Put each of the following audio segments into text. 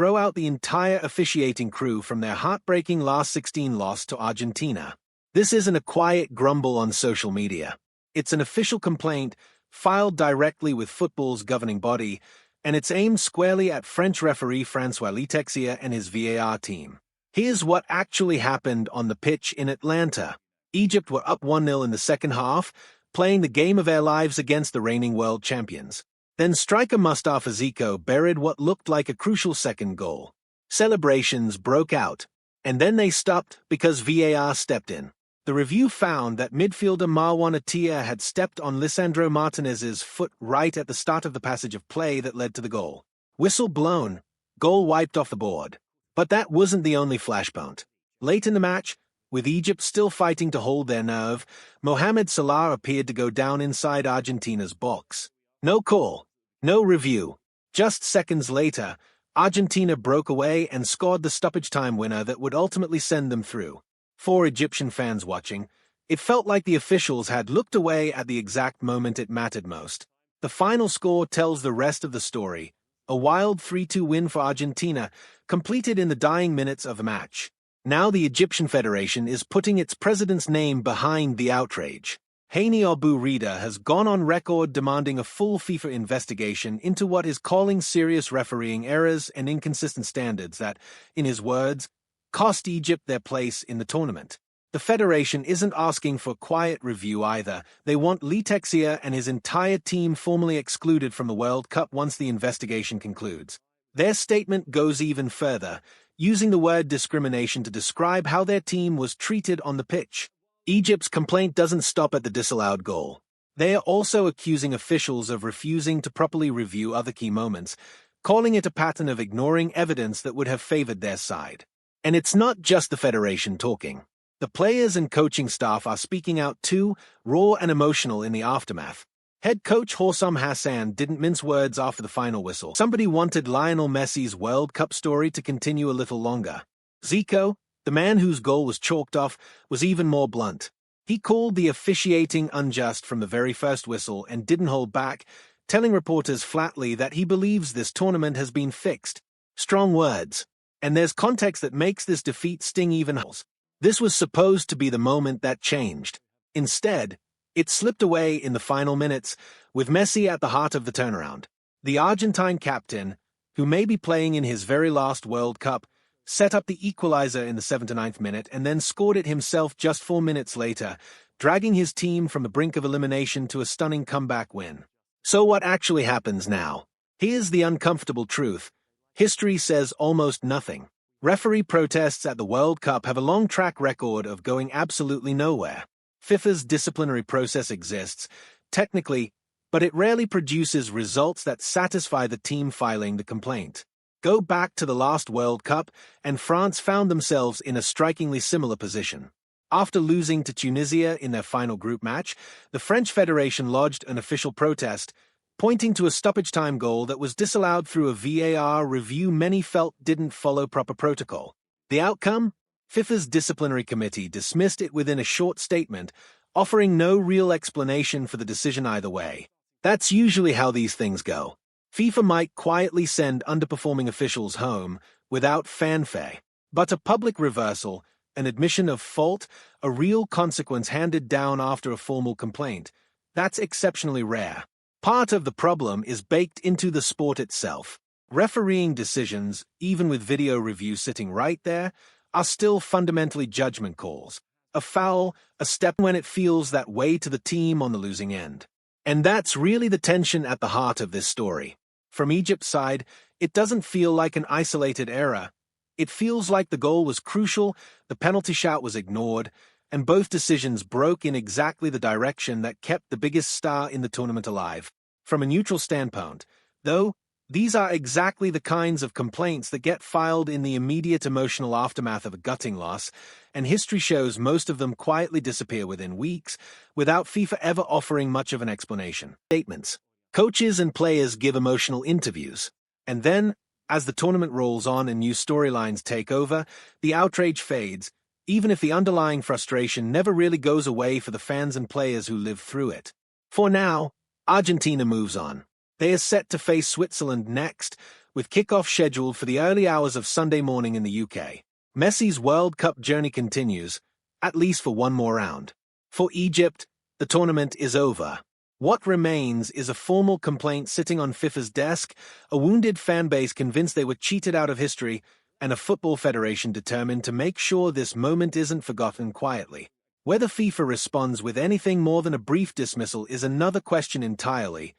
throw out the entire officiating crew from their heartbreaking last 16 loss to Argentina. This isn't a quiet grumble on social media. It's an official complaint filed directly with football's governing body, and it's aimed squarely at French referee François Letexier and his VAR team. Here's what actually happened on the pitch in Atlanta. Egypt were up 1-0 in the second half, playing the game of their lives against the reigning world champions. Then striker Mustafa Zico buried what looked like a crucial second goal. Celebrations broke out, and then they stopped because VAR stepped in. The review found that midfielder Marwan Atiyah had stepped on Lisandro Martinez's foot right at the start of the passage of play that led to the goal. Whistle blown, goal wiped off the board. But that wasn't the only flashpoint. Late in the match, with Egypt still fighting to hold their nerve, Mohamed Salah appeared to go down inside Argentina's box. No call, no review. Just seconds later, Argentina broke away and scored the stoppage time winner that would ultimately send them through. For Egyptian fans watching, it felt like the officials had looked away at the exact moment it mattered most. The final score tells the rest of the story, a wild 3-2 win for Argentina, completed in the dying minutes of the match. Now the Egyptian Federation is putting its president's name behind the outrage. Hani Abu Rida has gone on record demanding a full FIFA investigation into what is calling serious refereeing errors and inconsistent standards that, in his words, cost Egypt their place in the tournament. The Federation isn't asking for quiet review either. They want Letexier and his entire team formally excluded from the World Cup once the investigation concludes. Their statement goes even further, using the word discrimination to describe how their team was treated on the pitch. Egypt's complaint doesn't stop at the disallowed goal. They are also accusing officials of refusing to properly review other key moments, calling it a pattern of ignoring evidence that would have favored their side. And it's not just the Federation talking. The players and coaching staff are speaking out too, raw and emotional in the aftermath. Head coach Hossam Hassan didn't mince words after the final whistle. Somebody wanted Lionel Messi's World Cup story to continue a little longer. Zico, the man whose goal was chalked off, was even more blunt. He called the officiating unjust from the very first whistle and didn't hold back, telling reporters flatly that he believes this tournament has been fixed. Strong words. And there's context that makes this defeat sting even more. This was supposed to be the moment that changed. Instead, it slipped away in the final minutes, with Messi at the heart of the turnaround. The Argentine captain, who may be playing in his very last World Cup, set up the equalizer in the 79th minute and then scored it himself just 4 minutes later, dragging his team from the brink of elimination to a stunning comeback win. So what actually happens now? Here's the uncomfortable truth. History says almost nothing. Referee protests at the World Cup have a long track record of going absolutely nowhere. FIFA's disciplinary process exists, technically, but it rarely produces results that satisfy the team filing the complaint. Go back to the last World Cup, and France found themselves in a strikingly similar position. After losing to Tunisia in their final group match, the French Federation lodged an official protest, pointing to a stoppage time goal that was disallowed through a VAR review many felt didn't follow proper protocol. The outcome? FIFA's disciplinary committee dismissed it within a short statement, offering no real explanation for the decision either way. That's usually how these things go. FIFA might quietly send underperforming officials home without fanfare. But a public reversal, an admission of fault, a real consequence handed down after a formal complaint, that's exceptionally rare. Part of the problem is baked into the sport itself. Refereeing decisions, even with video review sitting right there, are still fundamentally judgment calls. A foul, a step when it feels that way to the team on the losing end. And that's really the tension at the heart of this story. From Egypt's side, it doesn't feel like an isolated error. It feels like the goal was crucial, the penalty shout was ignored, and both decisions broke in exactly the direction that kept the biggest star in the tournament alive. From a neutral standpoint, though, these are exactly the kinds of complaints that get filed in the immediate emotional aftermath of a gutting loss, and history shows most of them quietly disappear within weeks, without FIFA ever offering much of an explanation. Statements. Coaches and players give emotional interviews, and then, as the tournament rolls on and new storylines take over, the outrage fades, even if the underlying frustration never really goes away for the fans and players who live through it. For now, Argentina moves on. They are set to face Switzerland next, with kickoff scheduled for the early hours of Sunday morning in the UK. Messi's World Cup journey continues, at least for one more round. For Egypt, the tournament is over. What remains is a formal complaint sitting on FIFA's desk, a wounded fan base convinced they were cheated out of history, and a football federation determined to make sure this moment isn't forgotten quietly. Whether FIFA responds with anything more than a brief dismissal is another question entirely,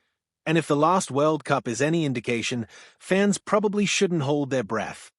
and if the last World Cup is any indication, fans probably shouldn't hold their breath.